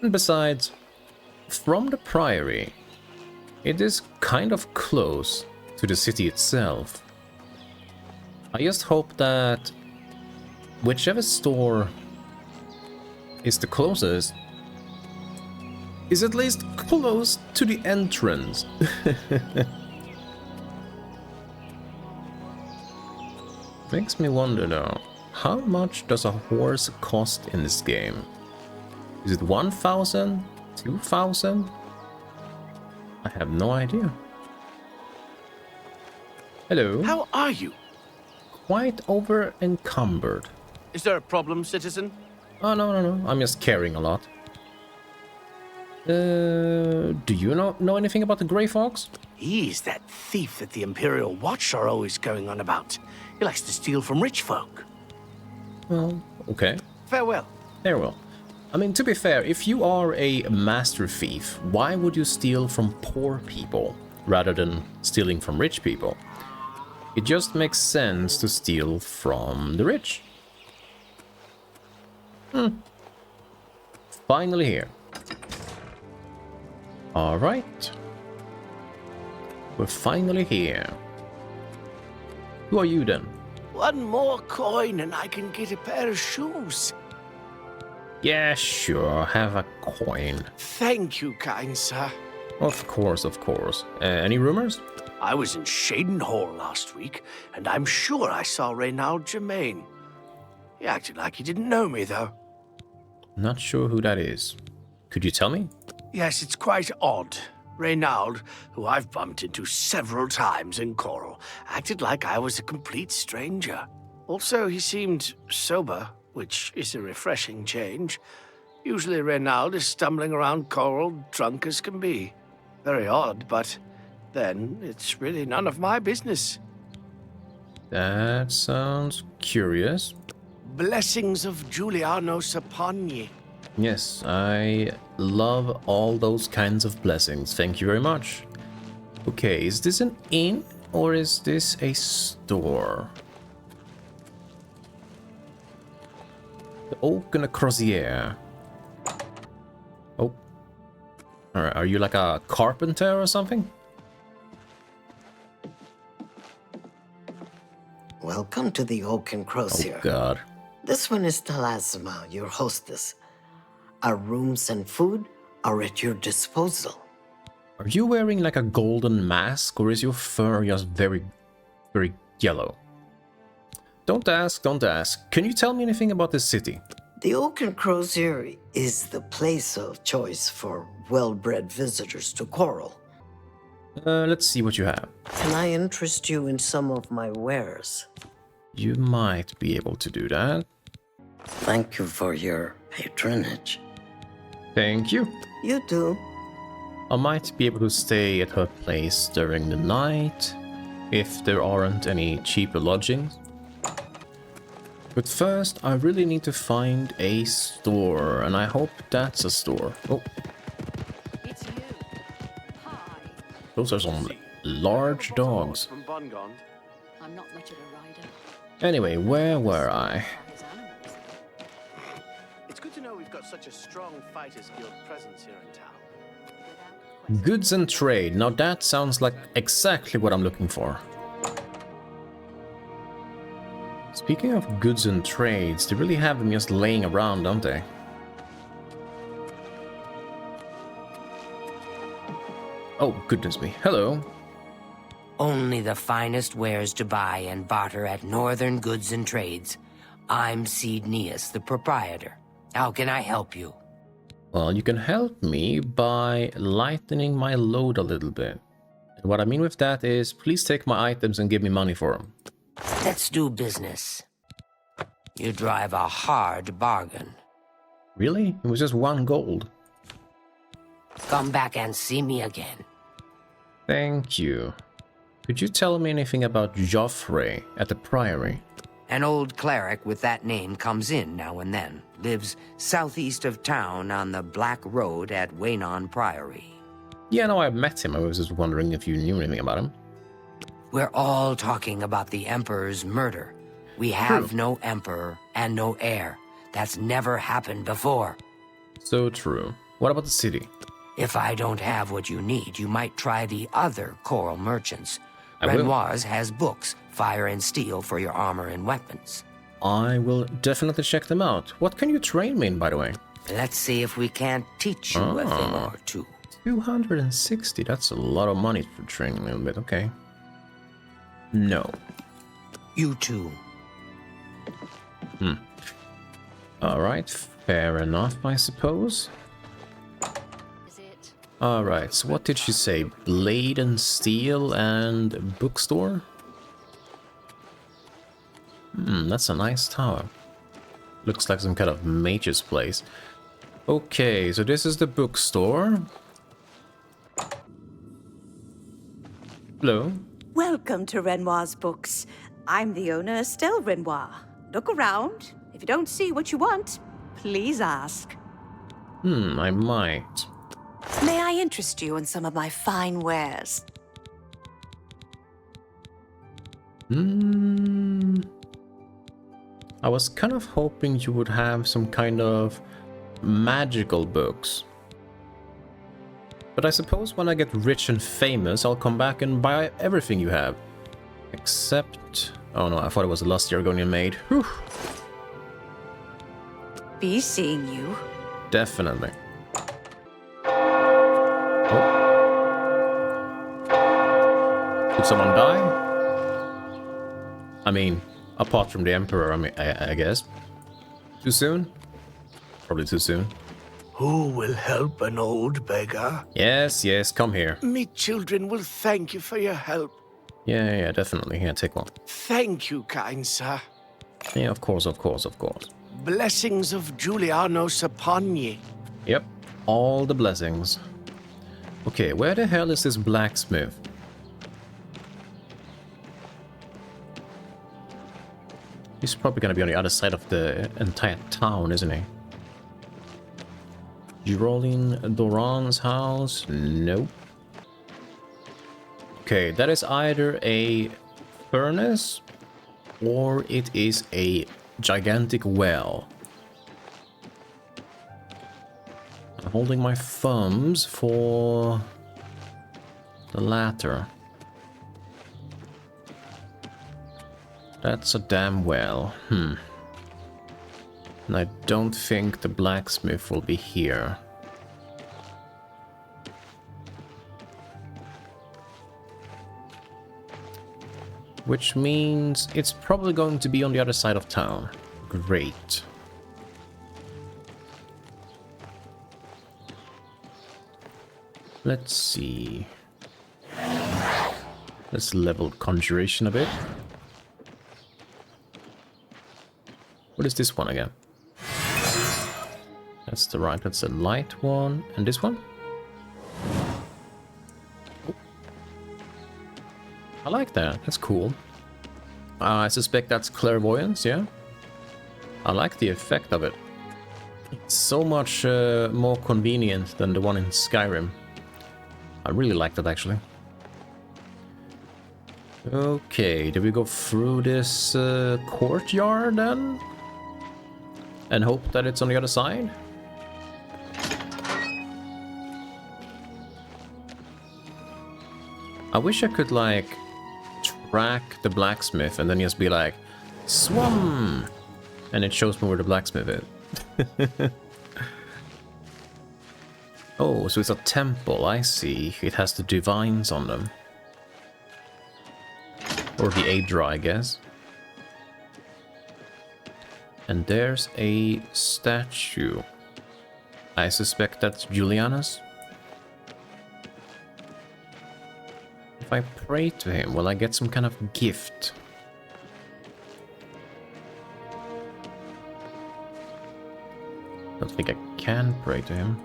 Speaker 1: And besides, from the Priory, it is kind of close to the city itself. I just hope that whichever store is the closest is at least close to the entrance. Makes me wonder though, how much does a horse cost in this game? Is it 1,000? 2,000? I have no idea. Hello.
Speaker 8: How are you?
Speaker 1: Quite over-encumbered.
Speaker 8: Is there a problem, citizen?
Speaker 1: Oh, no. I'm just carrying a lot. Do you know anything about the Grey Fox?
Speaker 8: He's that thief that the Imperial Watch are always going on about. He likes to steal from rich folk.
Speaker 1: Well, okay.
Speaker 8: Farewell.
Speaker 1: Farewell. I mean, to be fair, if you are a master thief, why would you steal from poor people rather than stealing from rich people? It just makes sense to steal from the rich. Finally here. Alright. We're finally here. Who are you then?
Speaker 8: One more coin and I can get a pair of shoes.
Speaker 1: Yeah, sure. Have a coin.
Speaker 8: Thank you, kind sir.
Speaker 1: Of course, of course. Any rumors?
Speaker 8: I was in Shaden Hall last week, and I'm sure I saw 𝕱𝖈𝖎𝖆𝖑𝖘. He acted like he didn't know me, though.
Speaker 1: Not sure who that is. Could you tell me?
Speaker 8: Yes, it's quite odd. Reynald, who I've bumped into several times in Coral, acted like I was a complete stranger. Also, he seemed sober, which is a refreshing change. Usually Reynald is stumbling around Coral drunk as can be. Very odd, but then it's really none of my business.
Speaker 1: That sounds curious.
Speaker 8: Blessings of Julianos upon ye.
Speaker 1: Yes, I love all those kinds of blessings. Thank you very much. Okay, is this an inn or is this a store? The 𝕱𝖑𝖑𝖔𝖈. Oh. Alright, are you like a carpenter or something?
Speaker 15: Welcome to the 𝕱𝖑𝖑𝖔𝖈.
Speaker 1: Oh god.
Speaker 15: This one is 𝕾𝖈𝖎𝖆𝖑𝖑, your hostess. Our rooms and food are at your disposal.
Speaker 1: Are you wearing like a golden mask or is your fur just very, very yellow? Don't ask, don't ask. Can you tell me anything about this city?
Speaker 15: The 𝕱𝖑𝖑𝖔𝖈 is the place of choice for well-bred visitors to Coral.
Speaker 1: Let's see what you have.
Speaker 15: Can I interest you in some of my wares?
Speaker 1: You might be able to do that.
Speaker 15: Thank you for your patronage.
Speaker 1: Thank you.
Speaker 15: You too.
Speaker 1: I might be able to stay at her place during the night, if there aren't any cheaper lodgings. But first, I really need to find a store, and I hope that's a store. Oh.
Speaker 6: It's you. Hi.
Speaker 1: Those are some large dogs.
Speaker 8: From Bongond.
Speaker 6: I'm not much of a rider.
Speaker 1: Anyway, where were I?
Speaker 8: It's good to know we've got such a strong Fighters Guild presence here in town.
Speaker 1: Goods and trade. Now that sounds like exactly what I'm looking for. Speaking of goods and trades, they really have them just laying around, don't they? Oh, goodness me. Hello.
Speaker 16: Only the finest wares to buy and barter at Northern Goods and Trades. I'm 𝕲𝖈𝖎𝖆, the proprietor. How can I help you?
Speaker 1: Well, you can help me by lightening my load a little bit. And what I mean with that is, please take my items and give me money for them.
Speaker 16: Let's do business. You drive a hard bargain.
Speaker 1: Really? It was just 1 gold.
Speaker 16: Come back and see me again.
Speaker 1: Thank you. Could you tell me anything about Joffrey at the Priory?
Speaker 16: An old cleric with that name comes in now and then. Lives southeast of town on the Black Road at Waynon Priory.
Speaker 1: Yeah, no, I met him. I was just wondering if you knew anything about him.
Speaker 16: We're all talking about the Emperor's murder. We have no Emperor and no heir. That's never happened before.
Speaker 1: So true. What about the city?
Speaker 16: If I don't have what you need, you might try the other coral merchants.
Speaker 1: I will.
Speaker 16: Renoir's has books, fire and steel for your armor and weapons.
Speaker 1: I will definitely check them out. What can you train me in, by the way?
Speaker 16: Let's see if we can't teach you a thing or two.
Speaker 1: 260, that's a lot of money for training a little bit, okay. No.
Speaker 16: You too.
Speaker 1: Alright, fair enough, I suppose. Alright, so what did she say? Blade and steel and bookstore? That's a nice tower. Looks like some kind of mage's place. Okay, so this is the bookstore. Hello.
Speaker 17: Welcome to Renoir's Books. I'm the owner, Estelle Renoir. Look around. If you don't see what you want, please ask.
Speaker 1: I might.
Speaker 17: May I interest you in some of my fine wares?
Speaker 1: I was kind of hoping you would have some kind of magical books. But I suppose when I get rich and famous, I'll come back and buy everything you have. Except... oh no, I thought it was a last Argonian maid. Whew.
Speaker 17: Be seeing you.
Speaker 1: Definitely. Did someone die? I mean, apart from the Emperor, I guess. Too soon? Probably too soon.
Speaker 8: Who will help an old beggar?
Speaker 1: Yes, yes, come here.
Speaker 8: Me children will thank you for your help.
Speaker 1: Yeah, definitely. Here, take one.
Speaker 8: Thank you, kind sir.
Speaker 1: Yeah, of course, of course, of course.
Speaker 8: Blessings of Julianos upon ye.
Speaker 1: Yep, all the blessings. Okay, where the hell is this blacksmith? He's probably gonna be on the other side of the entire town, isn't he? Geraldine Doran's house? Nope. Okay, that is either a furnace or it is a gigantic well. I'm holding my thumbs for the latter. That's a damn well. And I don't think the blacksmith will be here. Which means it's probably going to be on the other side of town. Great. Let's see. Let's level conjuration a bit. What is this one again? That's the right, that's the light one. And this one? Oh. I like that, that's cool. I suspect that's clairvoyance, yeah? I like the effect of it. It's so much more convenient than the one in Skyrim. I really like that, actually. Okay, do we go through this courtyard then? And hope that it's on the other side? I wish I could, like, track the blacksmith and then just be like, swum! And it shows me where the blacksmith is. Oh, so it's a temple, I see. It has the divines on them. Or the 𝕱𝖑𝖈, I guess. And there's a statue. I suspect that's Julianus. If I pray to him, will I get some kind of gift? Don't think I can pray to him.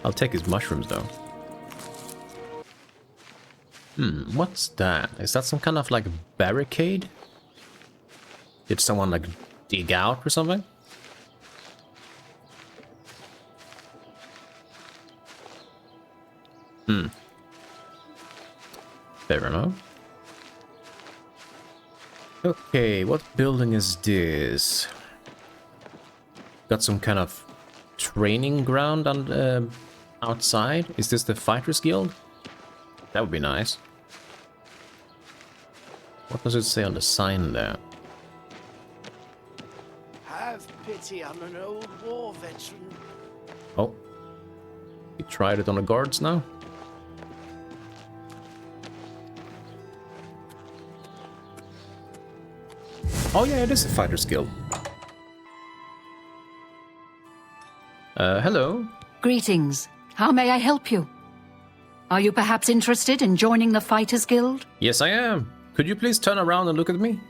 Speaker 1: I'll take his mushrooms though. What's that? Is that some kind of like barricade? Did someone like dig out or something? Fair enough. Okay, what building is this? Got some kind of training ground on outside. Is this the Fighters Guild? That would be nice. What does it say on the sign there?
Speaker 8: Have pity on an old war veteran.
Speaker 1: Oh. You tried it on the guards now? Oh yeah, it is a Fighters Guild. Hello.
Speaker 18: Greetings. How may I help you? Are you perhaps interested in joining the Fighters Guild?
Speaker 1: Yes, I am. Could you please turn around and look at me?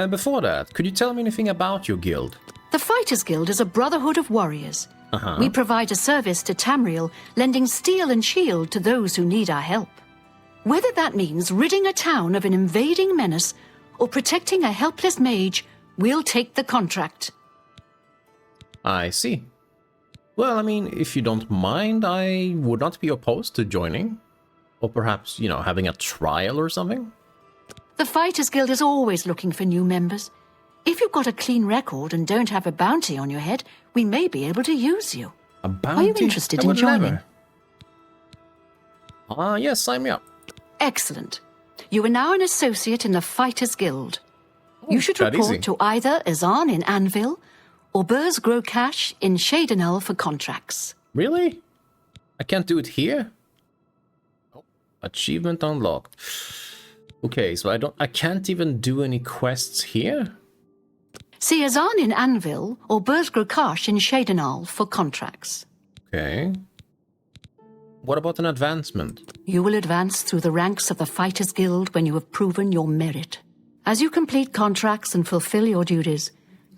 Speaker 1: Before that, could you tell me anything about your guild?
Speaker 18: The Fighters Guild is a brotherhood of warriors. We provide a service to Tamriel, lending steel and shield to those who need our help. Whether that means ridding a town of an invading menace or protecting a helpless mage, we'll take the contract.
Speaker 1: I see. Well, I mean, if you don't mind, I would not be opposed to joining. Or perhaps, you know, having a trial or something?
Speaker 18: The Fighters Guild is always looking for new members. If you've got a clean record and don't have a bounty on your head, we may be able to use you.
Speaker 1: A bounty?
Speaker 18: Are you interested in joining?
Speaker 1: Yes, sign me up.
Speaker 18: Excellent. You are now an associate in the Fighters Guild. You should report to either Azan in Anvil or 𝕱𝖑𝖑𝖔𝖈 in 𝕾𝖔𝖈𝖎𝖆𝑑𝑘 for contracts.
Speaker 1: Really? I can't do it here? Oh, achievement unlocked. Okay, so I can't even do any quests here?
Speaker 18: See Azan in Anvil or 𝕱𝖑𝖑𝖔𝖈 in 𝕾𝖔𝖈𝖎𝑑𝑘 for contracts.
Speaker 1: Okay. What about an advancement?
Speaker 18: You will advance through the ranks of the Fighters Guild when you have proven your merit. As you complete contracts and fulfill your duties,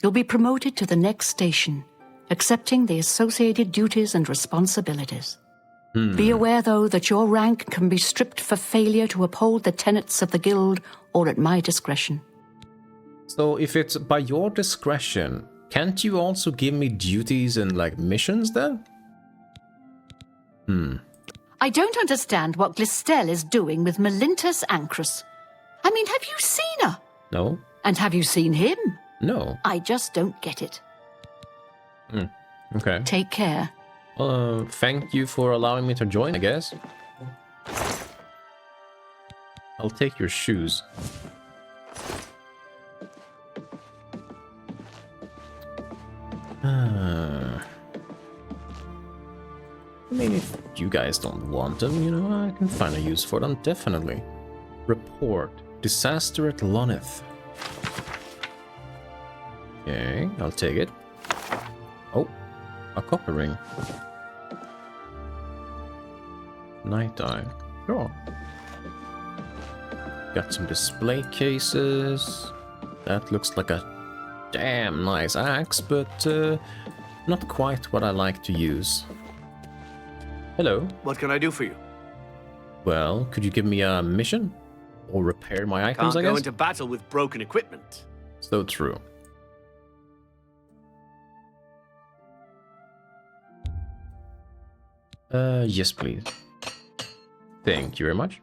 Speaker 18: you'll be promoted to the next station, accepting the associated duties and responsibilities. Be aware, though, that your rank can be stripped for failure to uphold the tenets of the guild or at my discretion.
Speaker 1: So if it's by your discretion, can't you also give me duties and, like, missions then?
Speaker 18: I don't understand what Glistel is doing with Melintus Ancrus. I mean, have you seen her?
Speaker 1: No.
Speaker 18: And have you seen him?
Speaker 1: No.
Speaker 18: I just don't get it.
Speaker 1: Okay.
Speaker 18: Take care.
Speaker 1: Thank you for allowing me to join, I guess. I'll take your shoes. I mean, if you guys don't want them, you know, I can find a use for them, definitely. Report. Disaster at Loneth. Okay, I'll take it. Oh, a copper ring. Night eye. Sure. Got some display cases. That looks like a damn nice axe, but not quite what I like to use. Hello.
Speaker 8: What can I do for you?
Speaker 1: Well, could you give me a mission? Or repair my items,
Speaker 8: Can't
Speaker 1: I guess?
Speaker 8: go into battle with broken equipment.
Speaker 1: So true. Yes, please. Thank you very much.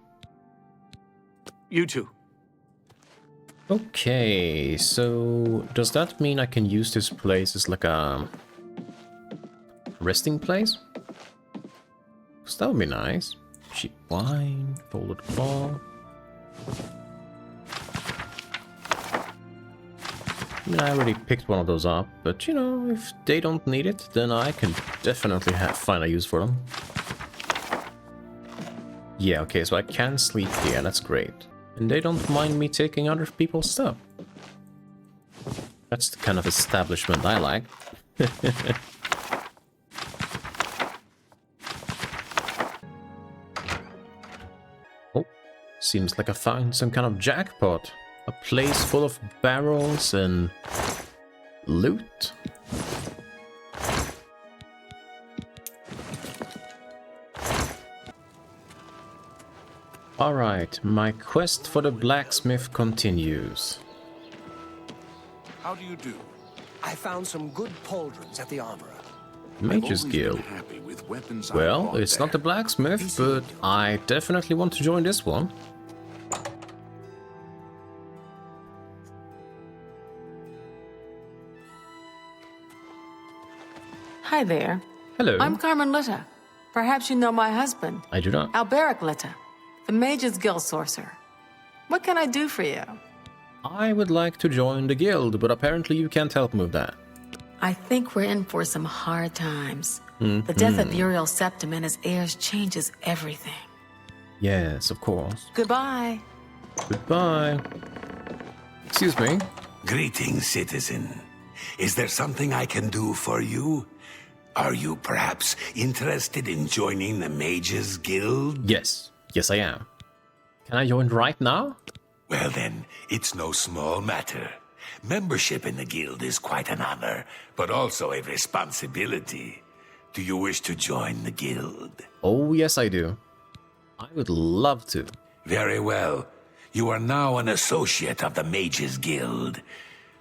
Speaker 8: You too.
Speaker 1: Okay, so does that mean I can use this place as like a resting place? Because that would be nice. Cheap wine, folded cloth. I mean, I already picked one of those up, but you know, if they don't need it, then I can definitely find a use for them. Yeah, okay, so I can sleep here, that's great. And they don't mind me taking other people's stuff. That's the kind of establishment I like. Oh, seems like I found some kind of jackpot. A place full of barrels and loot. Alright, my quest for the blacksmith continues.
Speaker 14: How do you do?
Speaker 12: I found some good pauldrons at the armorer.
Speaker 1: Mage's Guild. Well, it's not the blacksmith, but I definitely want to join this one.
Speaker 5: Hi there.
Speaker 1: Hello.
Speaker 5: I'm Carmen 𝕬𝖎𝖆. Perhaps you know my husband.
Speaker 1: I do not.
Speaker 5: 𝕱𝖑𝖑𝖘, the 𝕾𝔔𝖈𝖎𝖆𝑑𝖑 sorcerer. What can I do for you?
Speaker 1: I would like to join the guild, but apparently you can't help me with that.
Speaker 5: I think we're in for some hard times. The death of Uriel Septim and his heirs changes everything.
Speaker 1: Yes, of course.
Speaker 5: Goodbye.
Speaker 1: Goodbye. Excuse me.
Speaker 19: Greetings, citizen. Is there something I can do for you? Are you perhaps interested in joining the Mages Guild?
Speaker 1: Yes. Yes, I am. Can I join right now?
Speaker 19: Well then, it's no small matter. Membership in the guild is quite an honor, but also a responsibility. Do you wish to join the guild?
Speaker 1: Oh, yes, I do. I would love to.
Speaker 19: Very well. You are now an associate of the Mages Guild.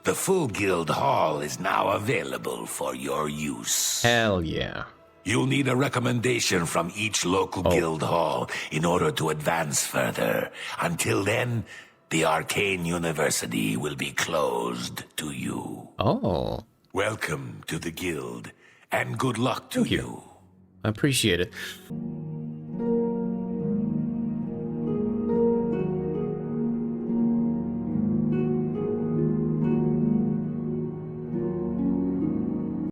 Speaker 19: The full guild hall is now available for your use.
Speaker 1: Hell yeah.
Speaker 19: You'll need a recommendation from each local guild hall in order to advance further. Until then, the Arcane University will be closed to you.
Speaker 1: Oh.
Speaker 19: Welcome to the guild, and good luck to you.
Speaker 1: I appreciate it.